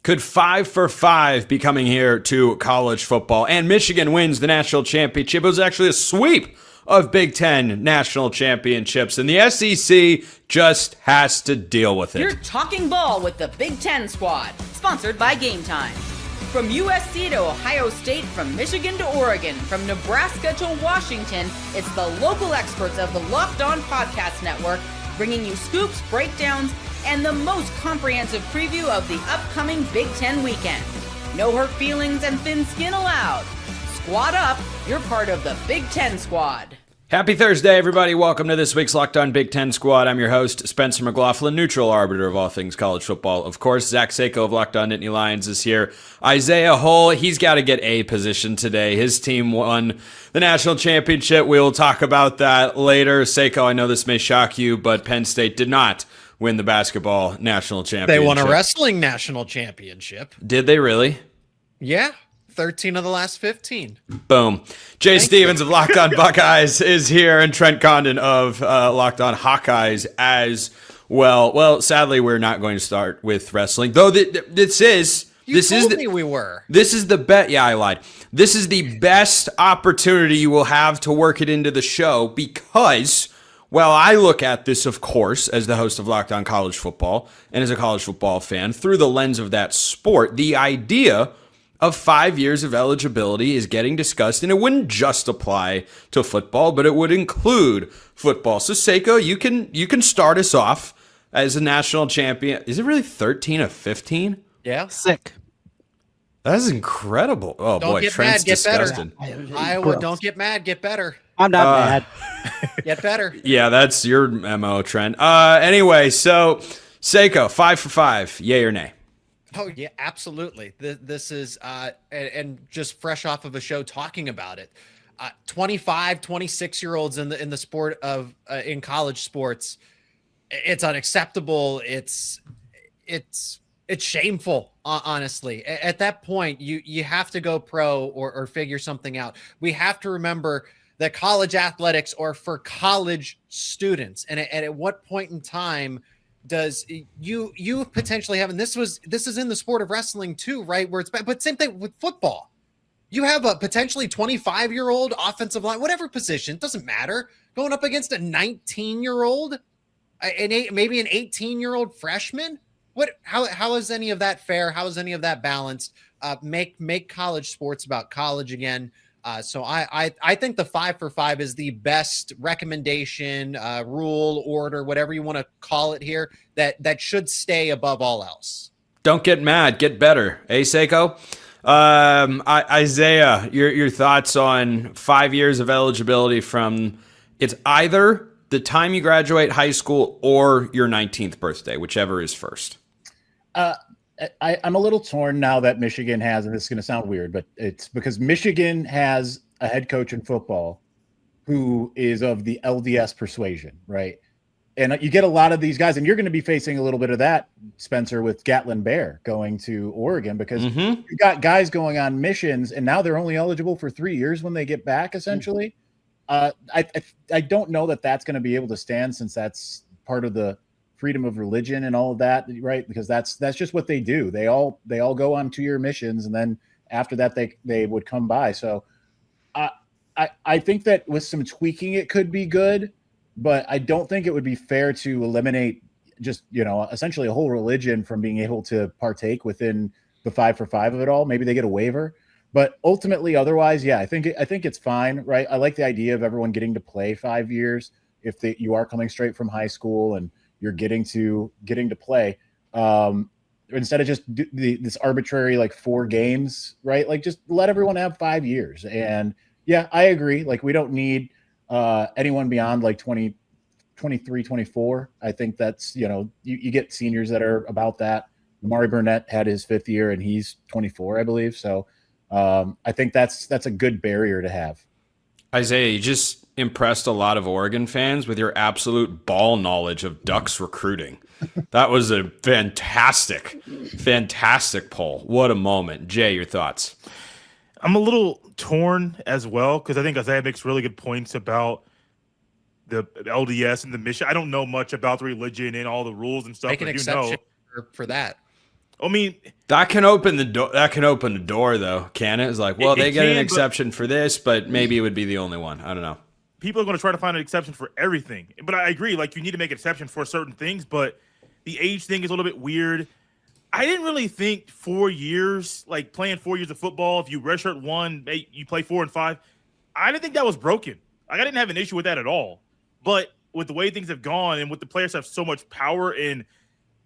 Could 5 for 5 be coming here to college football? And Michigan wins the national championship. It was actually a sweep of Big Ten national championships, and the SEC just has to deal with it. You're talking ball with the Big Ten squad, sponsored by Game Time. From USC to Ohio State, from Michigan to Oregon, from Nebraska to Washington, it's the local experts of the Locked On Podcast Network bringing you scoops, breakdowns, and the most comprehensive preview of the upcoming Big Ten weekend. No hurt feelings and thin skin allowed. Squad up, you're part of the Big Ten squad. Happy Thursday, everybody. Welcome to this week's Locked On Big Ten Squad. I'm your host, Spencer McLaughlin, neutral arbiter of all things college football. Of course, Zach Seiko of Locked On Nittany Lions is here. Isaiah Hull, he's got to get a position today. His team won the national championship. We'll talk about that later. Seiko, I know this may shock you, but Penn State did not win the basketball national championship. They won a wrestling national championship. Did they really? Yeah. 13 of the last 15. Boom. Jay Stevens of Locked On Buckeyes is here, and Trent Condon of Locked On Hawkeyes as well. Well, sadly, we're not going to start with wrestling, though. This is the bet. Yeah, I lied. This is the best opportunity you will have to work it into the show because, well, I look at this, of course, as the host of Locked On College Football and as a college football fan through the lens of that sport. The idea of 5 years of eligibility is getting discussed, and it wouldn't just apply to football, but it would include football. So, Seiko, you can start us off as a national champion. Is it really 13 of 15? Yeah. Sick. That is incredible. Oh, don't boy, get Trent's mad, get disgusted. Iowa, don't get mad, get better. I'm not mad. Get better. Yeah, that's your MO, Trent. Anyway, so, Seiko, 5 for 5, yay or nay? Oh, yeah, absolutely. This is, and just fresh off of a show talking about it, 25, 26-year-olds in the sport of, in college sports, it's unacceptable. It's shameful, honestly. At that point, you have to go pro or figure something out. We have to remember that college athletics are for college students. And at what point in time does you potentially have, and this is in the sport of wrestling too, right? Where but same thing with football. You have a potentially 25-year-old offensive line, whatever position, doesn't matter, going up against a 19-year-old, maybe an 18-year-old freshman. How is any of that fair? How is any of that balanced? Make college sports about college again. So I think the 5 for 5 is the best recommendation, rule, order, whatever you want to call it here, that should stay above all else. Don't get mad, get better. Seiko? Isaiah, your thoughts on 5 years of eligibility from, it's either the time you graduate high school or your 19th birthday, whichever is first. I'm a little torn now that Michigan has, and this is going to sound weird, but it's because Michigan has a head coach in football who is of the LDS persuasion, right? And you get a lot of these guys, and you're going to be facing a little bit of that, Spencer, with Gatlin Bear going to Oregon, because you got guys going on missions, and now they're only eligible for 3 years when they get back, essentially. I don't know that that's going to be able to stand, since that's part of the freedom of religion and all of that, right? Because that's just what they do. They all go on 2-year missions, and then after that they would come by. So I think that with some tweaking it could be good, but I don't think it would be fair to eliminate just, essentially a whole religion from being able to partake within the 5 for 5 of it all. Maybe they get a waiver, but ultimately otherwise, yeah, I think it's fine, right? I like the idea of everyone getting to play 5 years if you are coming straight from high school and you're getting to play, instead of just this arbitrary 4 games, right? Like, just let everyone have 5 years. And yeah, I agree. Like, we don't need anyone beyond 20, 23, 24. I think that's, you get seniors that are about that. Amari Burnett had his 5th year and he's 24, I believe. So I think that's a good barrier to have. Isaiah, you just impressed a lot of Oregon fans with your absolute ball knowledge of Ducks recruiting. That was a fantastic poll. What a moment. Jay, your thoughts? I'm a little torn as well, because I think Isaiah makes really good points about the LDS and the mission. I don't know much about the religion and all the rules and stuff. Make an exception for that. I mean, that can open the door. That can open the door, though, can it? It's like, well, they get an exception for this, but maybe it would be the only one. I don't know. People are going to try to find an exception for everything. But I agree, like, you need to make an exception for certain things, but the age thing is a little bit weird. I didn't really think 4 years, like playing 4 years of football, if you redshirt one, you play 4 and 5. I didn't think that was broken. Like, I didn't have an issue with that at all. But with the way things have gone and with the players have so much power and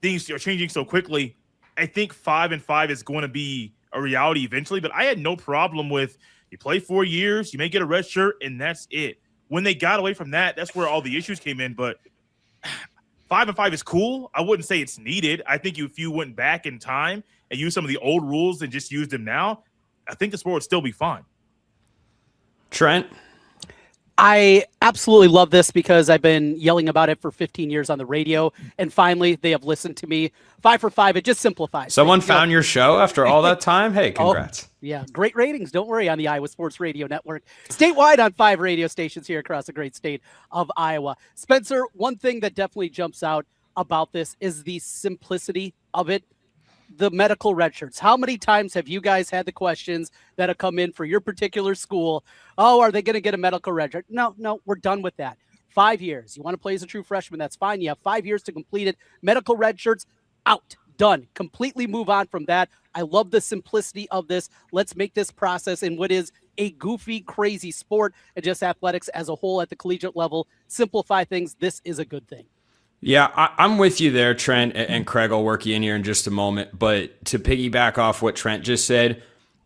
things are changing so quickly, I think 5 and 5 is going to be a reality eventually. But I had no problem with you play 4 years, you may get a red shirt, and that's it. When they got away from that, that's where all the issues came in. But 5 and 5 is cool. I wouldn't say it's needed. I think if you went back in time and used some of the old rules and just used them now, I think the sport would still be fine. Trent? I absolutely love this because I've been yelling about it for 15 years on the radio, and finally they have listened to me. 5 for 5, it just simplifies. Someone found your show after all that time? Hey, congrats. Oh, yeah, great ratings. Don't worry, on the Iowa Sports Radio Network. Statewide on 5 radio stations here across the great state of Iowa. Spencer, one thing that definitely jumps out about this is the simplicity of it. The medical red shirts. How many times have you guys had the questions that have come in for your particular school? Oh, are they going to get a medical red shirt? No, we're done with that. 5 years. You want to play as a true freshman, that's fine. You have 5 years to complete it. Medical red shirts, out, done. Completely move on from that. I love the simplicity of this. Let's make this process in what is a goofy, crazy sport and just athletics as a whole at the collegiate level. Simplify things. This is a good thing. Yeah, I'm with you there, Trent, and Craig, I'll work you in here in just a moment. But to piggyback off what Trent just said,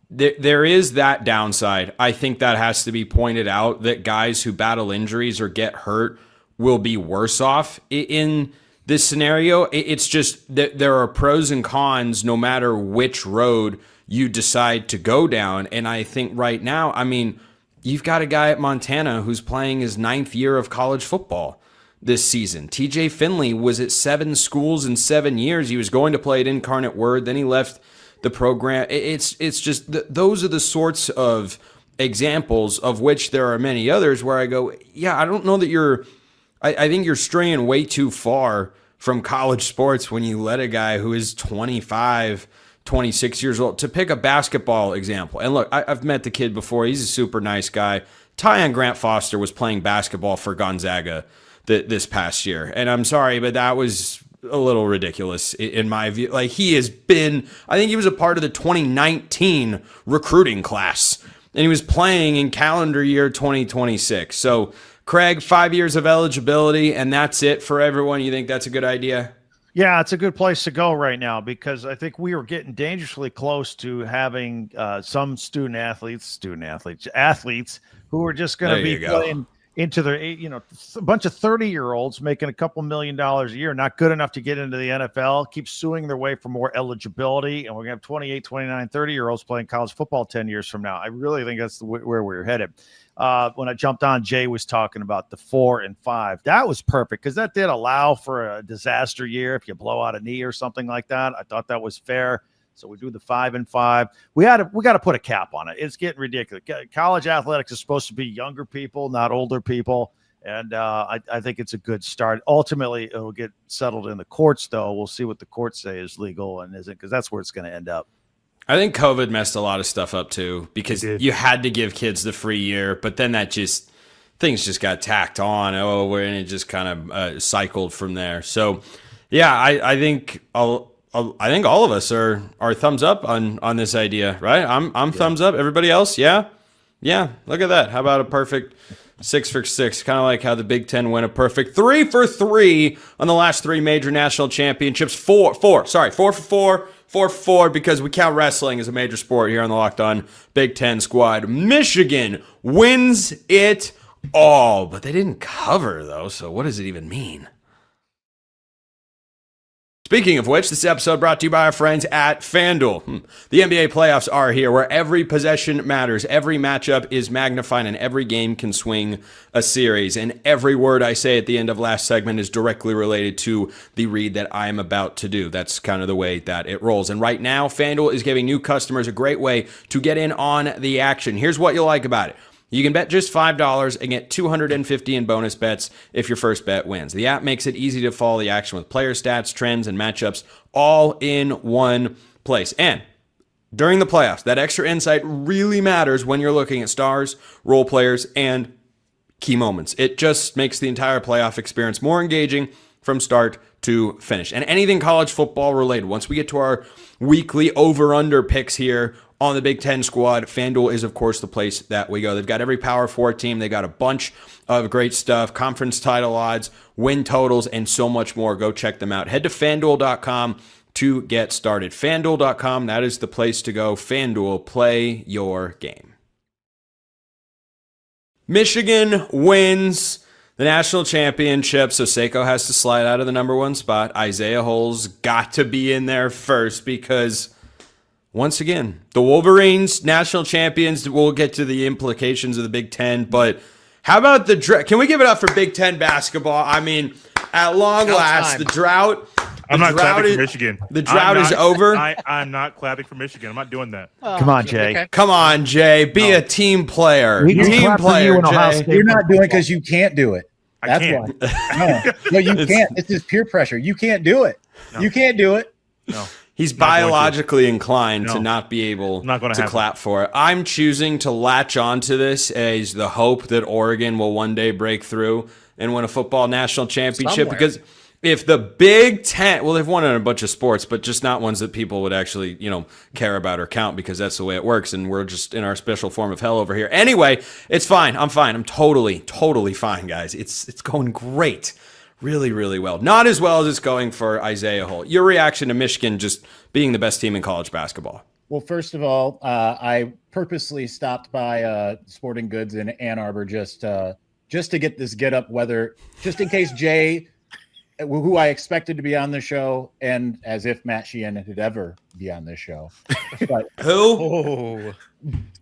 there is that downside. I think that has to be pointed out, that guys who battle injuries or get hurt will be worse off in this scenario. It's just that there are pros and cons no matter which road you decide to go down. And I think right now, I mean, you've got a guy at Montana who's playing his 9th year of college football this season. TJ Finley was at 7 schools in 7 years. He was going to play at Incarnate Word, then he left the program. It's just those are the sorts of examples, of which there are many others, where I go, yeah, I don't know that I think you're straying way too far from college sports when you let a guy who is 25, 26 years old, to pick a basketball example. And look, I've met the kid before. He's a super nice guy. Tyon Grant Foster was playing basketball for Gonzaga this past year. And I'm sorry, but that was a little ridiculous in my view. Like, he has been, I think he was a part of the 2019 recruiting class, and he was playing in calendar year 2026. So, Craig, 5 years of eligibility, and that's it for everyone. You think that's a good idea? Yeah, it's a good place to go right now, because I think we were getting dangerously close to having some athletes who are just going to be playing into their, a bunch of 30-year-olds making a couple $1 million a year, not good enough to get into the NFL, keep suing their way for more eligibility, and we're going to have 28, 29, 30-year-olds playing college football 10 years from now. I really think that's where we're headed. When I jumped on, Jay was talking about the 4 and 5. That was perfect, because that did allow for a disaster year if you blow out a knee or something like that. I thought that was fair. So we do the 5 and 5. We got to put a cap on it. It's getting ridiculous. College athletics is supposed to be younger people, not older people. And I think it's a good start. Ultimately, it will get settled in the courts, though. We'll see what the courts say is legal and isn't, because that's where it's going to end up. I think COVID messed a lot of stuff up, too, because you had to give kids the free year, but then things just got tacked on. And it just kind of cycled from there. So, yeah, I think all of us are thumbs up on this idea, right? I'm thumbs up. Everybody else, yeah. Look at that. How about a perfect 6 for 6? Kind of like how the Big Ten went a perfect 3 for 3 on the last 3 major national championships. 4 for 4, because we count wrestling as a major sport here on the Locked On Big Ten squad. Michigan wins it all, but they didn't cover, though. So what does it even mean? Speaking of which, this episode brought to you by our friends at FanDuel. The NBA playoffs are here, where every possession matters, every matchup is magnified, and every game can swing a series. And every word I say at the end of last segment is directly related to the read that I am about to do. That's kind of the way that it rolls. And right now, FanDuel is giving new customers a great way to get in on the action. Here's what you'll like about it. You can bet just $5 and get $250 in bonus bets if your first bet wins. The app makes it easy to follow the action with player stats, trends, and matchups all in one place. And during the playoffs, that extra insight really matters when you're looking at stars, role players, and key moments. It just makes the entire playoff experience more engaging from start to finish. And anything college football related, once we get to our weekly over-under picks here on the Big Ten squad, FanDuel is, of course, the place that we go. They've got every Power 4 team. They got a bunch of great stuff, conference title odds, win totals, and so much more. Go check them out. Head to FanDuel.com to get started. FanDuel.com, that is the place to go. FanDuel, play your game. Michigan wins the national championship, so Seiko has to slide out of the number 1 spot. Isaiah Hull's got to be in there first because, once again, the Wolverines, national champions. We'll get to the implications of the Big Ten, but how about the drought? Can we give it up for Big Ten basketball? I mean, at long last, the drought. I'm not clapping for Michigan. The drought is over. I'm not clapping for Michigan. I'm not doing that. Come on, Jay. Okay. Come on, Jay. Be a team player. We Team clap for player, you in Ohio Jay. State. You're not doing it because you can't do it. I That's can't. why. No, you can't. It's just peer pressure. You can't do it. No. You can't do it. No. He's Not going to. biologically inclined to No. not be able Not gonna to happen. clap for it. I'm choosing to latch onto this as the hope that Oregon will one day break through and win a football national championship. Somewhere. Because if the Big Ten, well, they've won in a bunch of sports, but just not ones that people would actually, care about or count because that's the way it works. And we're just in our special form of hell over here. Anyway, it's fine. I'm fine. I'm totally fine, guys. It's going great. Really, really well. Not as well as it's going for Isaiah Hull. Your reaction to Michigan just being the best team in college basketball? Well, first of all, I purposely stopped by Sporting Goods in Ann Arbor just to get this get up weather, just in case Jay, who I expected to be on the show, and as if Matt Sheehan would ever be on this show. But Who?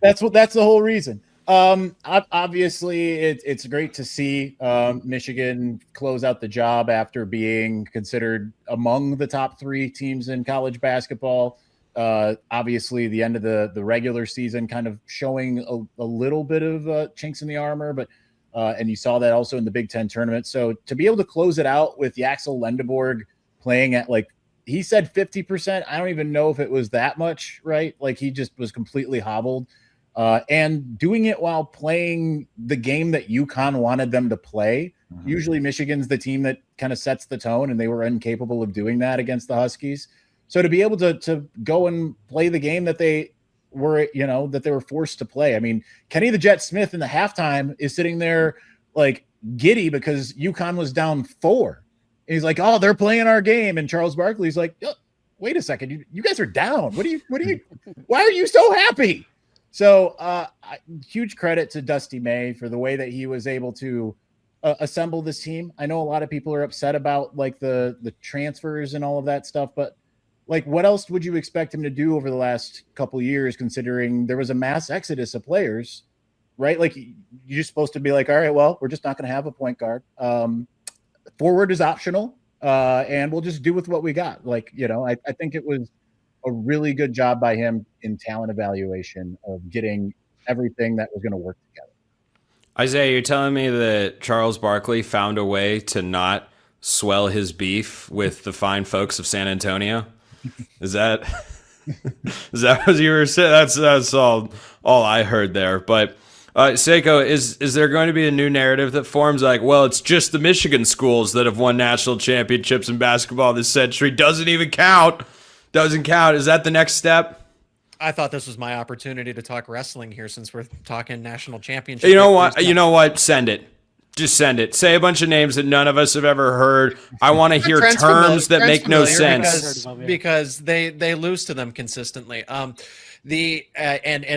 that's the whole reason. Obviously, it's great to see Michigan close out the job after being considered among the top 3 teams in college basketball. Obviously, the end of the regular season kind of showing a little bit of chinks in the armor, but and you saw that also in the Big Ten tournament. So to be able to close it out with Yaxel Lendeborg playing at, like, he said 50%. I don't even know if it was that much, right? Like, he just was completely hobbled. And doing it while playing the game that UConn wanted them to play. Mm-hmm. Usually Michigan's the team that kind of sets the tone, and they were incapable of doing that against the Huskies. So to be able to go and play the game that they were, that they were forced to play. I mean, Kenny the Jet Smith in the halftime is sitting there like giddy because UConn was down 4. And he's like, "Oh, they're playing our game." And Charles Barkley's like, "Oh, wait a second, you guys are down. What are you? Why are you so happy?" So huge credit to Dusty May for the way that he was able to assemble this team. I know a lot of people are upset about like the transfers and all of that stuff, but like, what else would you expect him to do over the last couple of years, considering there was a mass exodus of players, right? Like, you're supposed to be like, all right, well, we're just not going to have a point guard. Forward is optional, and we'll just do with what we got. Like, I think it was a really good job by him in talent evaluation of getting everything that was going to work together. Isaiah, you're telling me that Charles Barkley found a way to not swell his beef with the fine folks of San Antonio? Is that what you were saying? That's all I heard there. But Seiko, is there going to be a new narrative that forms like, well, it's just the Michigan schools that have won national championships in basketball this century? Doesn't even count. Doesn't count. Is that the next step? I thought this was my opportunity to talk wrestling here since we're talking national championship. You know what? Send it. Just send it. Say a bunch of names that none of us have ever heard. I want to hear terms that make no sense. Because they lose to them consistently. And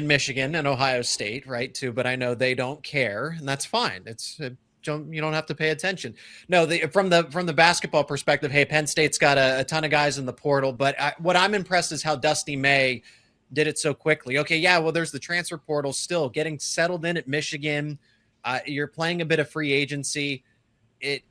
Michigan and Ohio State, right, too. But I know they don't care, and that's fine. It's you don't have to pay attention. No, from the basketball perspective, hey, Penn State's got a ton of guys in the portal, but what I'm impressed is how Dusty May did it so quickly. Okay, yeah, well, there's the transfer portal still getting settled in at Michigan. You're playing a bit of free agency,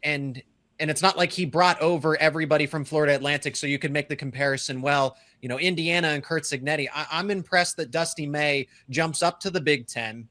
and it's not like he brought over everybody from Florida Atlantic, so you could make the comparison. Well, Indiana and Kurt Signetti. I'm impressed that Dusty May jumps up to the Big Ten,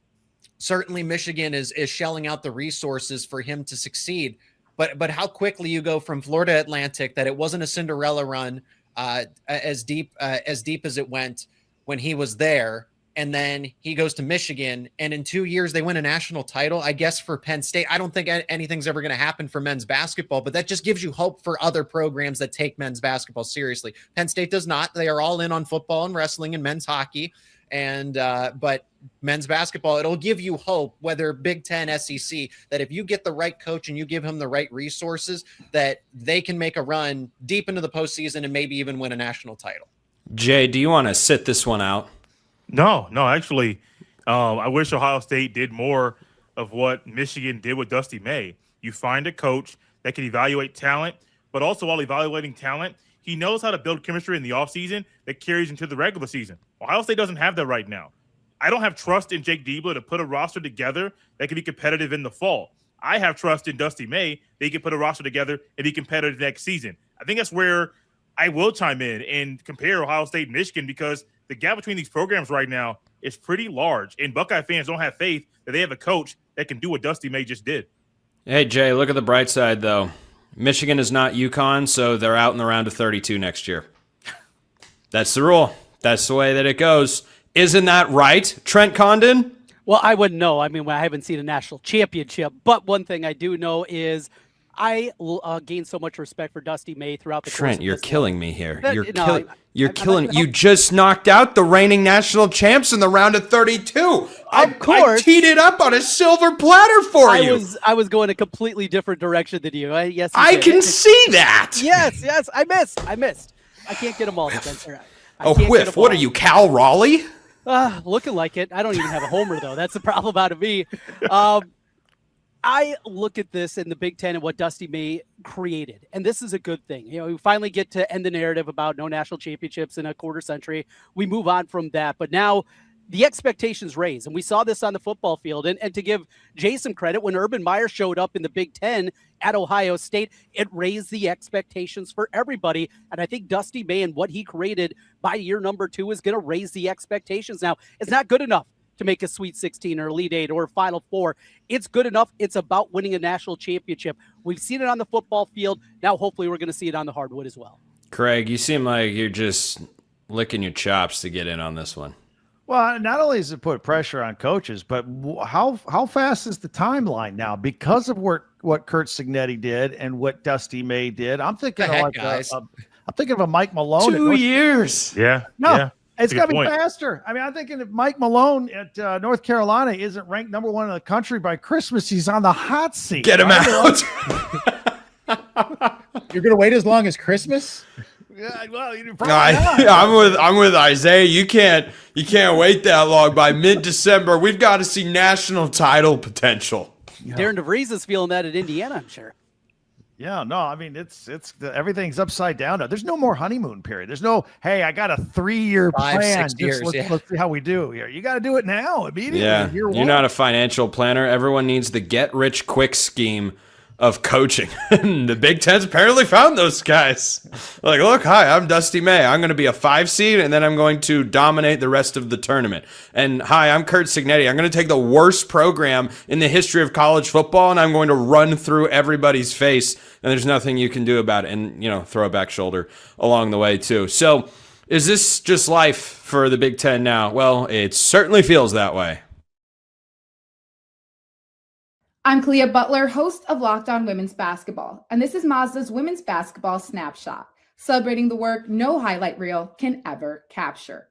certainly Michigan is shelling out the resources for him to succeed. But how quickly you go from Florida Atlantic, that it wasn't a Cinderella run as deep as it went when he was there, and then he goes to Michigan, and in 2 years they win a national title. I guess for Penn State, I don't think anything's ever going to happen for men's basketball, but that just gives you hope for other programs that take men's basketball seriously. Penn State does not. They are all in on football and wrestling and men's hockey, and but men's basketball, it'll give you hope, whether Big Ten, SEC, that if you get the right coach and you give him the right resources, that they can make a run deep into the postseason and maybe even win a national title. Jay, do you want to sit this one out? No, actually, I wish Ohio State did more of what Michigan did with Dusty May. You find a coach that can evaluate talent, but also while evaluating talent, he knows how to build chemistry in the offseason that carries into the regular season. Ohio State doesn't have that right now. I don't have trust in Jake Diebler to put a roster together that can be competitive in the fall. I have trust in Dusty May that he can put a roster together and be competitive next season. I think that's where I will chime in and compare Ohio State and Michigan, because the gap between these programs right now is pretty large, and Buckeye fans don't have faith that they have a coach that can do what Dusty May just did. Hey, Jay, look at the bright side, though. Michigan is not UConn, so they're out in the round of 32 next year. That's the rule. That's the way that it goes. Isn't that right, Trent Condon? Well, I wouldn't know. I mean, I haven't seen a national championship, but one thing I do know is I gained so much respect for Dusty May throughout the course Trent, of you're this killing run. me here. That- You're I'm killing. not You gonna just knocked out the reigning national champs in the round of 32. I course. teed it up on a silver platter for you. I was going a completely different direction than you. Yes, you I did. can see that. Yes, I missed. I can't get them all, Spencer. I A can't get whiff. 'em What all. are you, Cal Raleigh? Looking like it. I don't even have a homer, though. That's the problem out of me. I look at this in the Big Ten and what Dusty May created, and this is a good thing. You know, we finally get to end the narrative about no national championships in a quarter century. We move on from that, but now the expectations raise, and we saw this on the football field. And to give Jay some credit, when Urban Meyer showed up in the Big Ten at Ohio State, it raised the expectations for everybody. And I think Dusty May and what he created by year number 2 is going to raise the expectations. Now, it's not good enough to make a Sweet 16 or Elite 8 or Final Four. It's good enough. It's about winning a national championship. We've seen it on the football field. Now, hopefully, we're going to see it on the hardwood as well. Craig, you seem like you're just licking your chops to get in on this one. Well, not only does it put pressure on coaches, but how fast is the timeline now because of what Kurt Signetti did and what Dusty May did? I'm thinking I'm thinking of a Mike Malone. 2 years. Yeah. No. Yeah. It's got to be point. faster. I mean, I'm thinking if Mike Malone at North Carolina isn't ranked number 1 in the country by Christmas, he's on the hot seat. Get him out. You're gonna wait as long as Christmas? Yeah, well, you probably not. I'm with Isaiah. You can't wait that long. By mid-December, we've got to see national title potential. Darren DeVries is feeling that at Indiana, I'm sure. Yeah, no, I mean everything's upside down now. There's no more honeymoon period. There's no, hey, I got a 3-year 5, plan. 6 years, Let's see how we do here. You got to do it now immediately. Yeah, Year you're one. not a financial planner. Everyone needs the get-rich-quick scheme of coaching. And the Big Ten's apparently found those guys. Like, look, hi, I'm Dusty May. I'm going to be a 5 seed, and then I'm going to dominate the rest of the tournament. And hi, I'm Kurt Signetti. I'm going to take the worst program in the history of college football, and I'm going to run through everybody's face, and there's nothing you can do about it. And, throw a back shoulder along the way, too. So is this just life for the Big Ten now? Well, it certainly feels that way. I'm Clea Butler, host of Locked On Women's Basketball, and this is Mazda's Women's Basketball Snapshot, celebrating the work no highlight reel can ever capture.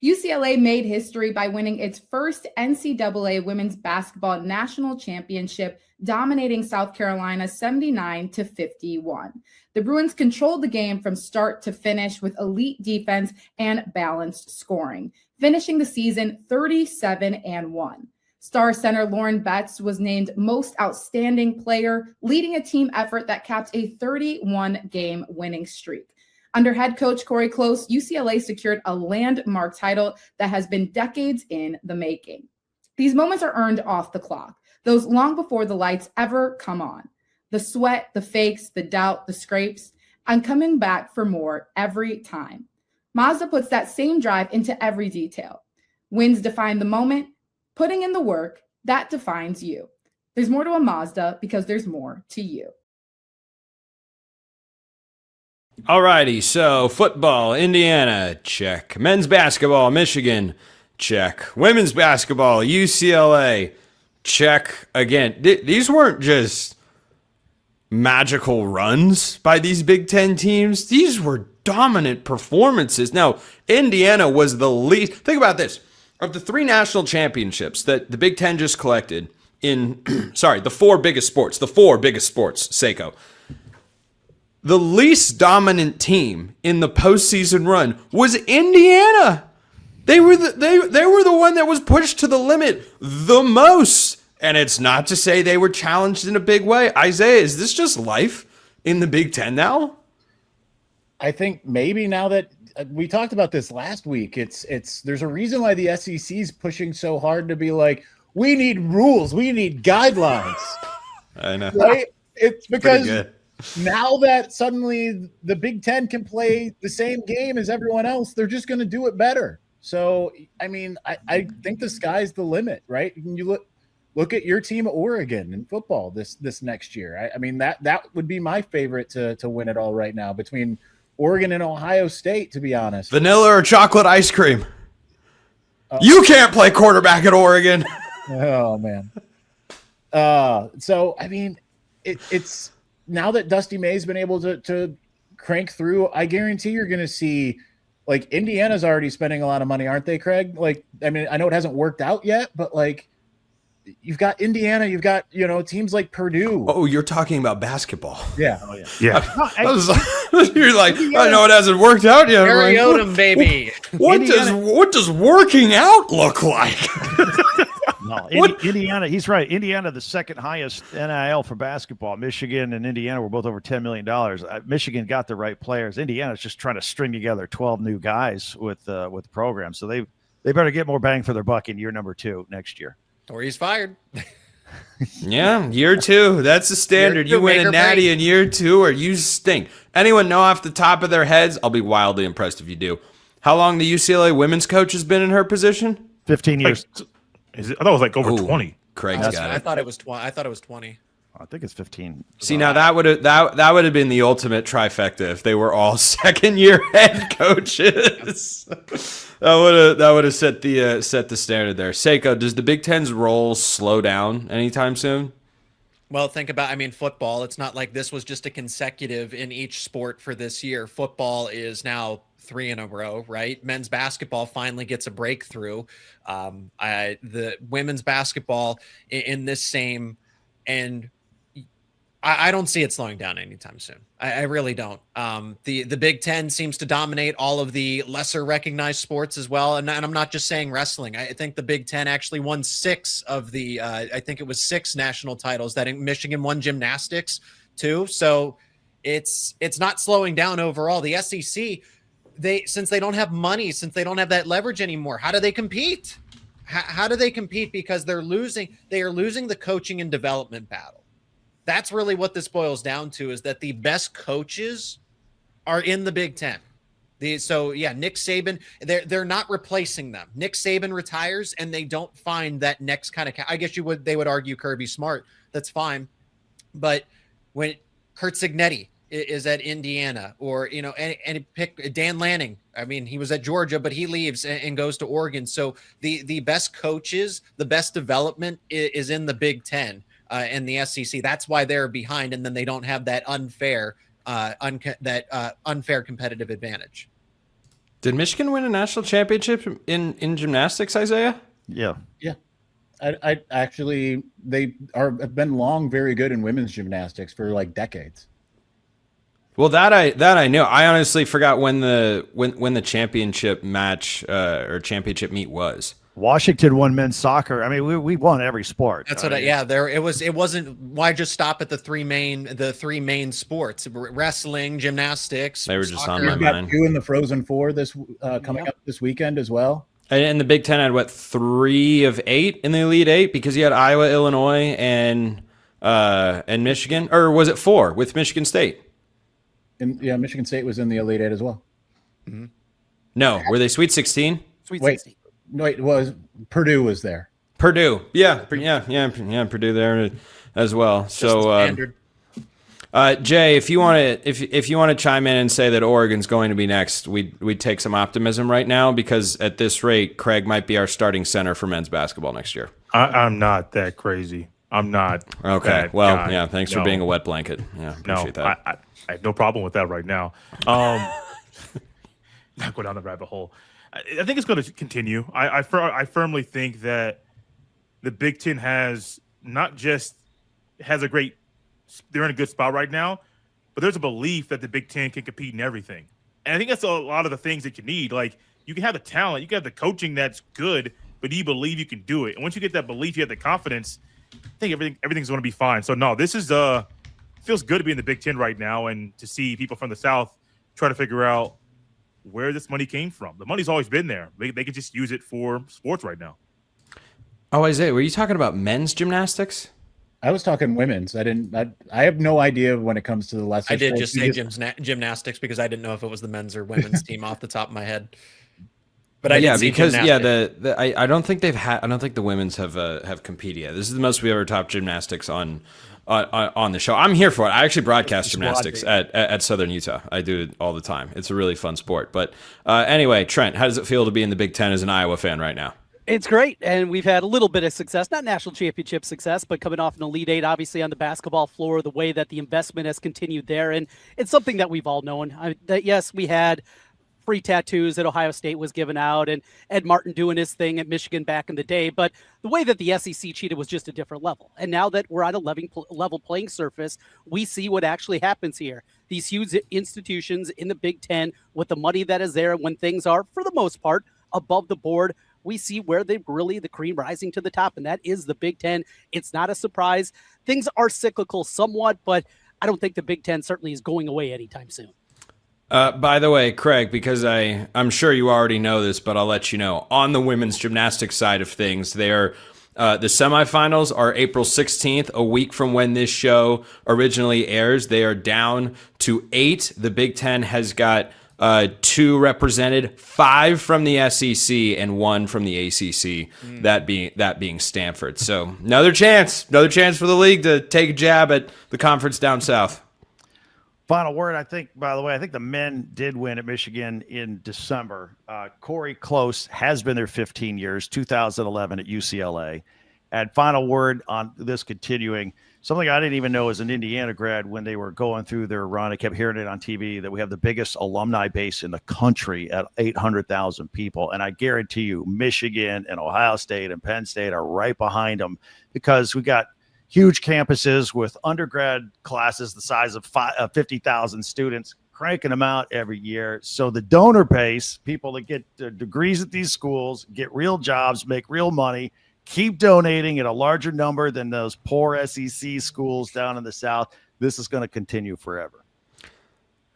UCLA made history by winning its first NCAA Women's Basketball National Championship, dominating South Carolina 79-51. The Bruins controlled the game from start to finish with elite defense and balanced scoring, finishing the season 37-1. Star center Lauren Betts was named Most Outstanding Player, leading a team effort that capped a 31-game winning streak. Under head coach Corey Close, UCLA secured a landmark title that has been decades in the making. These moments are earned off the clock, those long before the lights ever come on. The sweat, the fakes, the doubt, the scrapes, and coming back for more every time. Mazda puts that same drive into every detail. Wins define the moment, putting in the work That defines you. There's more to a Mazda because there's more to you. Alrighty, so football, Indiana, check. Men's basketball, Michigan, check. Women's basketball, UCLA, check. Again, these weren't just magical runs by these Big Ten teams. These were dominant performances. Now, Indiana was the least. Think about this. Of the 3 national championships that the Big Ten just collected in, the 4 biggest sports, Seiko. The least dominant team in the postseason run was Indiana. They were the one that was pushed to the limit the most. And it's not to say they were challenged in a big way. Isaiah, is this just life in the Big Ten now? I think maybe now that we talked about this last week, there's a reason why the SEC is pushing so hard to be like, we need rules, we need guidelines. I know. Right? It's because now that suddenly the Big Ten can play the same game as everyone else, they're just going to do it better. So, I mean, I think the sky's the limit, right? You look at your team, Oregon, in football this next year. I mean, that would be my favorite to win it all right now between Oregon and Ohio State, to be honest. Vanilla or chocolate ice cream? You can't play quarterback at Oregon. Oh, man. So, I mean, it's now that Dusty May's been able to crank through, I guarantee you're going to see, like, Indiana's already spending a lot of money, aren't they, Craig? Like, I mean, I know it hasn't worked out yet, but, like, you've got Indiana, you've got, teams like Purdue. Oh, you're talking about basketball. Yeah. Oh, yeah. Yeah. You're like, I know it hasn't worked out yet. Harry Odom, baby. What does working out look like? No, Indiana, he's right. Indiana, the second highest NIL for basketball. Michigan and Indiana were both over $10 million. Michigan got the right players. Indiana's just trying to string together 12 new guys with the program. So they better get more bang for their buck in year number 2 next year. Or he's fired. Yeah, year 2. That's the standard. You win a natty in year 2 or you stink. Anyone know off the top of their heads? I'll be wildly impressed if you do. How long the UCLA women's coach has been in her position? 15 years. I thought it was like over 20. Craig's got it. I thought it was 20. I thought it was 20. I think it's 15. See, now that would have been the ultimate trifecta if they were all second-year head coaches. that would have set the standard there. Seiko, does the Big Ten's role slow down anytime soon? Well, think about, football. It's not like this was just a consecutive in each sport for this year. Football is now 3 in a row, right? Men's basketball finally gets a breakthrough. The women's basketball in this same, and I don't see it slowing down anytime soon. I really don't. The Big Ten seems to dominate all of the lesser recognized sports as well. And I'm not just saying wrestling. I think the Big Ten actually won 6 of the, I think it was 6 national titles. That Michigan won gymnastics too. So it's not slowing down overall. The SEC, since they don't have money, since they don't have that leverage anymore, how do they compete? How do they compete? Because they are losing the coaching and development battle. That's really what this boils down to, is that the best coaches are in the Big Ten. Nick Saban, they're not replacing them. Nick Saban retires and they don't find that next kind of, I guess they would argue Kirby Smart. That's fine. But when Kurt Cignetti is at Indiana, or, and pick Dan Lanning. He was at Georgia, but he leaves and goes to Oregon. So the best coaches, the best development is in the Big Ten. And the SEC. That's why they're behind, and then they don't have that unfair competitive advantage. Did Michigan win a national championship in gymnastics, Isaiah? Yeah. I actually, have been long very good in women's gymnastics for like decades. Well, that I know. I honestly forgot when the championship match or championship meet was. Washington won men's soccer. We won every sport. That's what. It wasn't. Why just stop at the three main sports: wrestling, gymnastics. They were just soccer. on my mind. 2 in the Frozen Four coming up this weekend as well. And the Big Ten had 3 of 8 in the Elite 8 because you had Iowa, Illinois, and Michigan, or was it 4 with Michigan State? Michigan State was in the Elite 8 as well. Mm-hmm. No, were they Sweet 16? Sweet 16. No, it was Purdue was there. Purdue. Yeah. Purdue there as well. So, Jay, if you want to chime in and say that Oregon's going to be next, we'd take some optimism right now, because at this rate, Craig might be our starting center for men's basketball next year. I'm not that crazy. I'm not. Okay. Well, guy. Yeah. Thanks for being a wet blanket. Yeah. Appreciate that. I have no problem with that right now. Not go down the rabbit hole. I think it's going to continue. I firmly think that the Big Ten has not just has a great. They're in a good spot right now, but there's a belief that the Big Ten can compete in everything. And I think that's a lot of the things that you need. Like, you can have the talent, you can have the coaching that's good, but you believe you can do it. And once you get that belief, you have the confidence, I think everything's going to be fine. So, no, this is feels good to be in the Big Ten right now and to see people from the South try to figure out where this money came from. The money's always been there. They could just use it for sports right now. Oh, Isaiah, were you talking about men's gymnastics? I was talking women's. I have no idea when it comes to the lesser. I did just say gymnastics because I didn't know if it was the men's or women's team off the top of my head. But I did see gymnastics. I don't think the women's have competed yet. This is the most we've ever topped gymnastics on the show. I'm here for it. I actually broadcast gymnastics at Southern Utah. I do it all the time. It's a really fun sport. But anyway, Trent, how does it feel to be in the Big Ten as an Iowa fan right now? It's great, and we've had a little bit of success, not national championship success, but coming off an Elite Eight, obviously on the basketball floor, the way that the investment has continued there, and it's something that we've all known. Yes, we had free tattoos that Ohio State was giving out, and Ed Martin doing his thing at Michigan back in the day, but the way that the SEC cheated was just a different level. And now that we're on a level playing surface, we see what actually happens here. These huge institutions in the Big Ten, with the money that is there, when things are, for the most part, above the board, we see where the cream rising to the top, and that is the Big Ten. It's not a surprise. Things are cyclical somewhat, but I don't think the Big Ten certainly is going away anytime soon. By the way, Craig, because I'm sure you already know this, but I'll let you know. On the women's gymnastics side of things, the semifinals are April 16th, a week from when this show originally airs. They are down to 8. The Big Ten has got 2 represented, 5 from the SEC and 1 from the ACC, that being Stanford. So another chance for the league to take a jab at the conference down south. Final word, I think, by the way, I think the men did win at Michigan in December. Corey Close has been there 15 years, 2011 at UCLA. And final word on this continuing, something I didn't even know as an Indiana grad when they were going through their run. I kept hearing it on TV that we have the biggest alumni base in the country at 800,000 people. And I guarantee you Michigan and Ohio State and Penn State are right behind them, because we got huge campuses with undergrad classes the size of 50,000 students, cranking them out every year. So the donor base, people that get degrees at these schools, get real jobs, make real money, keep donating at a larger number than those poor SEC schools down in the South. This is going to continue forever.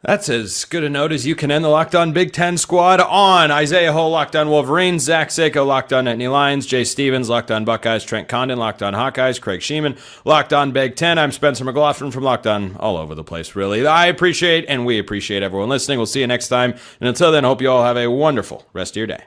That's as good a note as you can end the Locked On Big Ten squad on. Isaiah Hull, Locked On Wolverines. Zach Sako, Locked On Nittany Lions. Jay Stevens, Locked On Buckeyes. Trent Condon, Locked On Hawkeyes. Craig Sheeman, Locked On Big Ten. I'm Spencer McLaughlin from Locked On all over the place, really. I appreciate and we appreciate everyone listening. We'll see you next time. And until then, hope you all have a wonderful rest of your day.